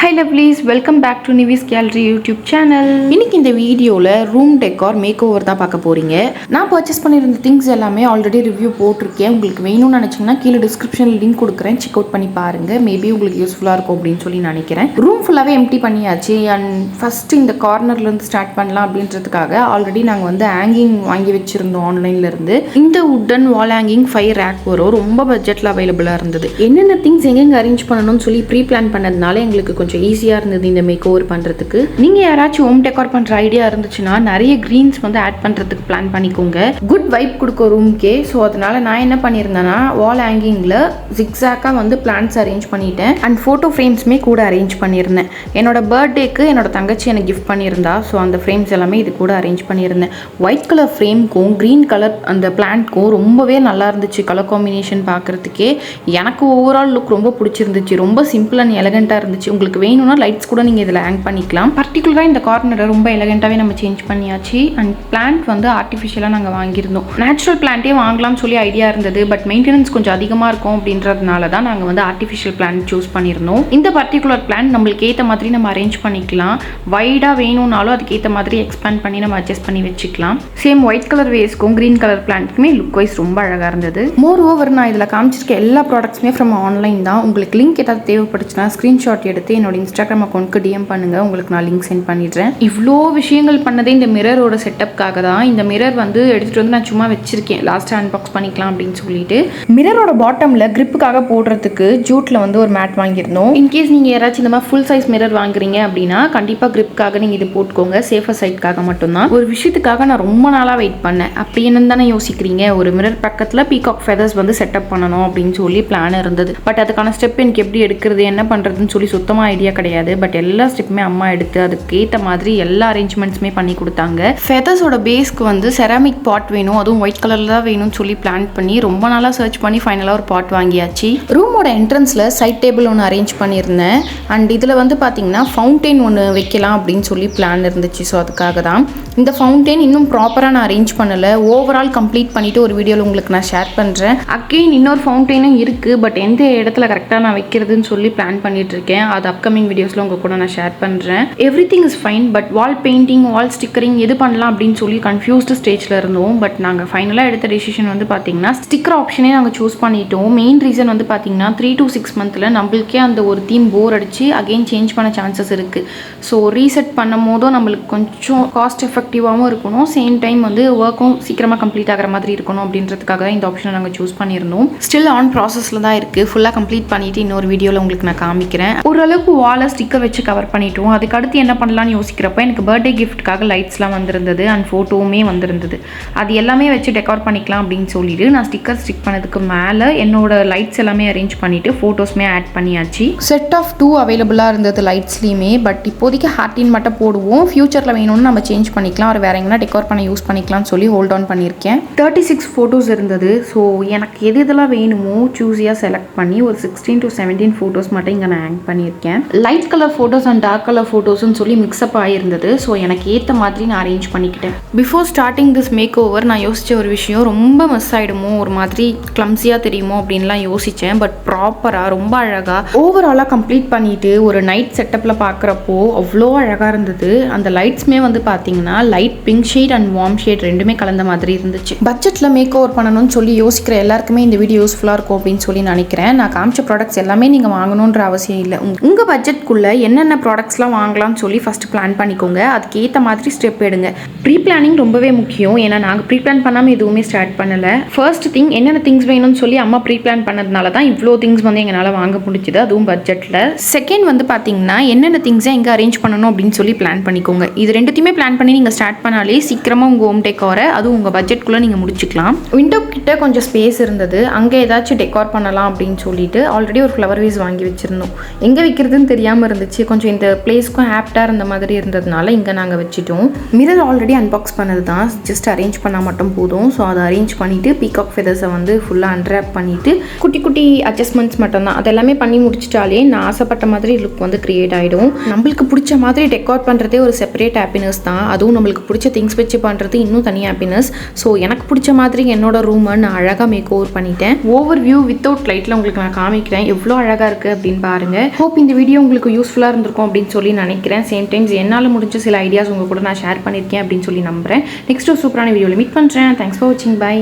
Hi lovelies, welcome back to Nivi's Gallery YouTube channel. இன்னைக்கு இந்த வீடியோவில் ரூம் டெக்கார் மேக் ஓவர் தான் பார்க்க போகிறீங்க. நான் பர்ச்சேஸ் பண்ணியிருந்த திங்ஸ் எல்லாமே ஆல்ரெடி ரிவ்யூ போட்டிருக்கேன். உங்களுக்கு வேணும்னு நினச்சிங்கன்னா கீழே டிஸ்கிரிப்ஷனில் லிங்க் கொடுக்குறேன், செக் அவுட் பண்ணி பாருங்கள். மேபி உங்களுக்கு யூஸ்ஃபுல்லாக இருக்கும் அப்படின்னு சொல்லி நினைக்கிறேன். ரூம் ஃபுல்லாகவே எம்டி பண்ணியாச்சு. அண்ட் ஃபஸ்ட்டு இந்த கார்னர்லேருந்து ஸ்டார்ட் பண்ணலாம் அப்படின்றதுக்காக ஆல்ரெடி நாங்கள் வந்து ஹேங்கிங் வாங்கி வச்சுருந்தோம் ஆன்லைன்லேருந்து. இந்த உட்டன் வால் ஹேங்கிங் 5 ரேக் வரும். ரொம்ப பட்ஜெட்டில் அவைலபிளாக இருந்தது. என்னென்ன திங்ஸ் எங்கெங்கே அரேஞ்ச் பண்ணணும்னு சொல்லி ப்ரீ பிளான் பண்ணதுனால எங்களுக்கு கொஞ்சம் ஈஸியாக இருந்தது இந்த மேக் ஓவர் பண்ணுறதுக்கு. நீங்கள் யாராச்சும் ஹோம் டெக்கார் பண்ணுற ஐடியா இருந்துச்சுன்னா நிறைய க்ரீன்ஸ் வந்து ஆட் பண்ணுறதுக்கு பிளான் பண்ணிக்கோங்க. குட் வைப் கொடுக்க ரூம்க்கே. ஸோ அதனால நான் என்ன பண்ணியிருந்தேன்னா வால் ஹேங்கிங்கில் ஜிக்ஸாக்காக வந்து பிளான்ஸ் அரேஞ்ச் பண்ணிட்டேன். அண்ட் ஃபோட்டோ ஃப்ரேம்ஸுமே கூட அரேஞ்ச் பண்ணியிருந்தேன். என்னோட பர்த்டேக்கு என்னோட தங்கச்சி எனக்கு கிஃப்ட் பண்ணியிருந்தா. ஸோ அந்த ஃப்ரேம்ஸ் எல்லாமே இது கூட அரேஞ்ச் பண்ணியிருந்தேன். ஒயிட் கலர் ஃப்ரேம்க்கும் க்ரீன் கலர் அந்த பிளான்ட்க்கும் ரொம்பவே நல்லா இருந்துச்சு. கலர் காம்பினேஷன் பார்க்குறதுக்கே எனக்கு ஓவரால் லுக் ரொம்ப பிடிச்சிருந்துச்சு. ரொம்ப சிம்பிள் அண்ட் எலகெண்ட்டாக இருந்துச்சு. உங்களுக்கு வேணும்னா லைட்ஸ் கூட நீங்கள் இதில் ஹேங் பண்ணிக்கலாம். பர்டிகுலராக இந்த கார்னரை ரொம்ப எலகெண்ட்டாகவே நம்ம சேஞ்ச் பண்ணியாச்சு. அண்ட் பிளான்ட் வந்து ஆர்டிஃபிஷியலாக நாங்கள் வாங்கியிருந்தோம். நேச்சுரல் பிளான்ட்டே வாங்கலாம்னு சொல்லி ஐடியா இருந்தது. பட் மெயின்டெனன்ஸ் கொஞ்சம் அதிகமாக இருக்கும் அப்படின்றதுனால தான் நாங்கள் வந்து ஆர்டிஃபிஷியல் பிளான்ட் சூஸ் பண்ணியிருந்தோம். இந்த பர்டிகுலர் பிளான்ட் நம்மளுக்கு ஏற்ற மாதிரி நம்ம அரேஞ்ச் பண்ணிக்கலாம். வைடாக வேணும்னாலும் அதுக்கேற்ற மாதிரி எக்ஸ்பேண்ட் பண்ணி நம்ம அட்ஜஸ்ட் பண்ணி வச்சுக்கலாம். சேம் ஒயிட் கலர் வேஸ்க்கும் க்ரீன் கலர் பிளான்ட்டுக்குமே லுக் வைஸ் ரொம்ப அழகாக இருந்தது. மோர் ஓவர் நான் இதில் காமிச்சிருக்க எல்லா ப்ராடக்ட்ஸுமே ஃப்ரம் ஆன்லைன் தான். உங்களுக்கு லிங்க் ஏதாவது தேவைப்படுச்சுன்னா ஸ்க்ரீன்ஷாட் எடுத்து என்னோட இன்ஸ்டாகிராம் அக்கௌண்ட்க்கு டிஎம் பண்ணுங்கள். உங்களுக்கு நான் லிங்க் சென்ட் பண்ணிடுறேன். இவ்வளோ விஷயங்கள் பண்ணதே இந்த மிரரோட செட்டப்காக தான். இந்த மிரர் வந்து எடுத்துகிட்டு வந்து நான் சும்மா வச்சிருக்கேன், லாஸ்ட்டாக அன்பாக்ஸ் பண்ணிக்கலாம் அப்படின்னு சொல்லிட்டு. மிரரோட பாட்டமில் கிரிப்புக்காக போடுறதுக்கு ஜூட்டில் வந்து ஒரு மேட் வாங்கியிருந்தோம். இன்கேஸ் நீங்கள் யாராச்சும் இந்த மாதிரி ஃபுல் சைஸ் மிரர் வாங்குறீங்க அப்படின்னா கண்டிப்பாக கிரிப்புக்காக நீங்கள் இது போட்டுக்கோங்க. சேஃபர் சைட்காக மட்டும்தான். ஒரு விஷயத்துக்காக நான் ரொம்ப நாளாக வெயிட் பண்ணேன். அப்படி என்னன்னு தானே யோசிக்கிறீங்க. ஒரு மிரர் பக்கத்தில் பீகாக் ஃபெதர்ஸ் வந்து செட்டப் பண்ணணும் அப்படின்னு சொல்லி பிளான் இருந்தது. பட் அதுக்கான ஸ்டெப் எனக்கு எப்படி எடுக்கிறது என்ன பண்ணுறதுன்னு சொல்லி சுத்தமாக ஐடியா கிடையாது. பட் எல்லா ஸ்டெப்புமே அம்மா எடுத்து அதுக்கு ஏற்ற மாதிரி எல்லா அரேஞ்ச்மெண்ட்ஸுமே பண்ணி கொடுத்தாங்க. ஃபெதர்ஸோட பேஸ்க்கு வந்து செராமிக் பாட் வேணும், அதுவும் ஒயிட் கலரில் தான் வேணும்னு சொல்லி பிளான் பண்ணி ரொம்ப நாளாக சர்ச் பண்ணி ஃபைனலாக ஒரு பாட் வாங்கியாச்சு. ரூமோட என்ட்ரன்ஸில் சைட் டேபிள் ஒன்று அரேஞ்ச் பண்ணியிருந்தேன். அண்ட் இதில் வந்து பார்த்தீங்கன்னா ஃபவுண்டெயின் ஒன்று வைக்கலாம் அப்படின்னு சொல்லி பிளான் இருந்துச்சு. ஸோ அதுக்காக தான் இந்த ஃபவுண்டெயின் இன்னும் ப்ராப்பராக நான் அரேஞ்ச் பண்ணலை. ஓவரால் கம்ப்ளீட் பண்ணிவிட்டு ஒரு வீடியோவில் உங்களுக்கு நான் ஷேர் பண்ணுறேன். அகெயின் இன்னொரு ஃபவுண்டெயினும் இருக்குது. பட் எந்த இடத்துல கரெக்டாக நான் வைக்கிறதுன்னு சொல்லி பிளான் பண்ணிட்டு இருக்கேன். அது அப்கமிங் வீடியோஸில் உங்கள் கூட நான் ஷேர் பண்ணுறேன். Everything is fine. But wall painting, wall stickering எது பண்ணலாம் அப்படின்னு சொல்லி கன்ஃபியூஸ்டு ஸ்டேஜில் இருந்தோம். பட் நாங்கள் ஃபைனலாக எடுத்த டெசிஷன் வந்து பார்த்தீங்கன்னா ஸ்டிக்கர் ஆப்ஷனே நாங்கள் சூஸ் பண்ணிட்டோம். மெயின் ரீசன் வந்து பார்த்தீங்கன்னா 3 to 6 மந்த்தில் நம்மளுக்கே அந்த ஒரு தீம் போர் அடிச்சு அகெயின் சேஞ்ச் பண்ண சான்சஸ் இருக்குது. ஸோ ரீசெட் பண்ணும் போதும் நம்மளுக்கு கொஞ்சம் காஸ்ட் எஃபெக்டிவாகவும் இருக்கணும், சேம் டைம் வந்து ஒர்க்கும் சீக்கிரமாக கம்ப்ளீட் ஆகிற மாதிரி இருக்கணும் அப்படின்றதுக்காக தான் இந்த ஆப்ஷனை நாங்கள் சூஸ் பண்ணியிருந்தோம். ஸ்டில் ஆன் ப்ராசஸில் தான் இருக்குது. ஃபுல்லாக கம்ப்ளீட் பண்ணிவிட்டு இன்னொரு வீடியோவில் உங்களுக்கு நான் காமிக்கிறேன். ஓரளவுக்கு வாலை ஸ்டிக்கர் வச்சு கவர் பண்ணிட்டோம். அதுக்கு அடுத்து என்ன பண்ணலான்னு யோசிக்கிறப்ப எனக்கு பர்த்டே கிஃப்ட்டுக்காக லைட்ஸ்லாம் வந்திருந்தது அண்ட் ஃபோட்டோவுமே வந்திருந்தது. அது எல்லாமே வச்சு டெக்கார் பண்ணிக்கலாம் அப்படின்னு சொல்லிட்டு நான் ஸ்டிக்கர் ஸ்டிக் பண்ணதுக்கு மேலே என்னோட லைட்ஸ் எல்லாமே அரேஞ்ச் பண்ணிவிட்டு ஃபோட்டோஸ்மே ஆட் பண்ணியாச்சு. செட் ஆஃப் 2 அவைலபிளாக இருந்தது லைட்ஸ்லேயுமே. பட் இப்போதைக்கு ஹார்டின் மட்டும் போடுவோம். ஃபியூச்சரில் வேணும்னு நம்ம சேஞ்ச் பண்ணிக்கலாம், ஒரு வேறு எங்கன்னா டெக்கார் பண்ண யூஸ் பண்ணிக்கலாம்னு சொல்லி ஹோல்ட் ஆன் பண்ணியிருக்கேன். 36 ஃபோட்டோஸ் இருந்தது. ஸோ எனக்கு எது இதெல்லாம் வேணுமோ சூஸியாக செலக்ட் பண்ணி ஒரு 16 to 17 ஃபோட்டோஸ் மட்டும் இங்கே நான் ஹேங் பண்ணியிருக்கேன். Light colour photos and dark colour ஃபோட்டோஸ்ன்னு சொல்லி மிக்ஸ்அப் ஆகிருந்தது. ஸோ எனக்கு ஏற்ற மாதிரி நான் அரேஞ்ச் பண்ணிக்கிட்டேன். Before starting this makeover நான் யோசித்த ஒரு விஷயம், ரொம்ப மிஸ் ஆகிடுமோ, ஒரு மாதிரி கிளம்ஸியாக தெரியுமோ அப்படின்லாம் யோசித்தேன். பட் ப்ராப்பராக ரொம்ப அழகாக ஓவராலாக கம்ப்ளீட் பண்ணிவிட்டு ஒரு நைட் செட்டப்பில் பார்க்குறப்போ அவ்வளோ அழகாக இருந்தது. அந்த லைட்ஸ்மே வந்து பார்த்தீங்கன்னா light pink shade and warm shade ரெண்டுமே கலந்த மாதிரி இருந்துச்சு. பட்ஜெட்டில் மேக் ஓவர் பண்ணணும்னு சொல்லி யோசிக்கிற எல்லாருக்குமே இந்த வீடியோ யூஸ்ஃபுல்லாக இருக்கும் அப்படின்னு சொல்லி நினைக்கிறேன். நான் காமிச்ச ப்ராடக்ட்ஸ் எல்லாமே நீங்கள் வாங்கணுன்ற அவசியம் இல்லை. உங்கள் பட்ஜெட்குள்ளே என்னென்ன ப்ராடக்ட்ஸ்லாம் வாங்கலாம்னு சொல்லி ஃபஸ்ட்டு பிளான் பண்ணிக்கோங்க. அதுக்கு ஏற்ற மாதிரி ஸ்டெப் எடுங்க. ப்ரீ பிளானிங் ரொம்பவே முக்கியம். ஏன்னா நாங்கள் ப்ரீ பிளான் பண்ணாமல் எதுவுமே ஸ்டார்ட் பண்ணலை. ஃபர்ஸ்ட் திங் என்னென்ன திங்ஸ் வேணும்னு சொல்லி அம்மா ப்ரீ பிளான் பண்ணதுனால தான் இவ்வளோ திங்ஸ் வந்து எங்களால் வாங்க முடிச்சுது, அதுவும் பட்ஜெட்டில். செகண்ட் வந்து பார்த்தீங்கன்னா என்னென்ன திங்ஸை எங்கே அரேஞ்ச் பண்ணணும் அப்படின்னு சொல்லி பிளான் பண்ணிக்கோங்க. இது ரெண்டுத்தையுமே பிளான் பண்ணி நீங்கள் ஸ்டார்ட் பண்ணாலே சீக்கிரமாக உங்கள் ஹோம் டெக்காரை அதுவும் உங்கள் பட்ஜெட்குள்ளே நீங்கள் முடிச்சுக்கலாம். விண்டோ கிட்ட கொஞ்சம் ஸ்பேஸ் இருந்தது. அங்கே ஏதாச்சும் டெக்கார் பண்ணலாம் அப்படின்னு சொல்லிட்டு ஆல்ரெடி ஒரு ஃப்ளவர் வேஸ் வாங்கி வச்சுருந்தோம். எங்கே வைக்கிறதுன்னு தெரியாமல் இருந்துச்சு. கொஞ்சம் இந்த பிளேஸ்க்கும் ஆப்டாக இருந்த மாதிரி இருந்ததுனால இங்கே நாங்கள் வச்சுட்டோம். மிரர் ஆல்ரெடி அன்பாக்ஸ் பண்ணது தான், ஜஸ்ட் அரேஞ்ச் பண்ணால் மட்டும் போதும். ஸோ அதை அரேஞ்ச் பண்ணிவிட்டு பீகாக் ஃபெதர்ஸை வந்து ஃபுல்லாக அன்ராப் பண்ணிவிட்டு குட்டி குட்டி அட்ஜஸ்ட்மெண்ட்ஸ் மட்டும்தான், அதெல்லாமே பண்ணி முடிச்சிட்டாலே நான் ஆசைப்பட்ட மாதிரி லுக் வந்து கிரியேட் ஆகிடும். நம்மளுக்கு பிடிச்ச மாதிரி டெக்கார் பண்ணுறதே ஒரு செப்பரேட் ஹாப்பினஸ் தான். அதுவும் நம்மளுக்கு பிடிச்ச திங்ஸ் வச்சு பண்ணுறது இன்னும் தனி ஹாப்பினஸ். ஸோ எனக்கு பிடிச்ச மாதிரி என்னோட ரூமை நான் அழகாக மேக் ஓவர் பண்ணிட்டேன். ஓவர் வியூ வித்தவுட் லைட்டில் உங்களுக்கு நான் காமிக்கிறேன் எவ்வளோ அழகாக இருக்குது அப்படின்னு பாருங்கள். ஹோப் இந்த வீடியோ வீடியோ உங்களுக்கு யூஸ்ஃபுல்லாக இருந்திருக்கும் அப்படின்னு சொல்லி நினைக்கிறேன். சேம் டைம்ஸ் என்னால் முடிஞ்ச சில ஐடியாஸ் உங்கள் கூட நான் ஷேர் பண்ணியிருக்கேன் அப்படின்னு சொல்லி நம்புகிறேன். நெக்ஸ்ட் ஒரு சூப்பரான வீடியோவில் மீட் பண்ணுறேன். தேங்க்ஸ் ஃபார் வாட்சிங். பை.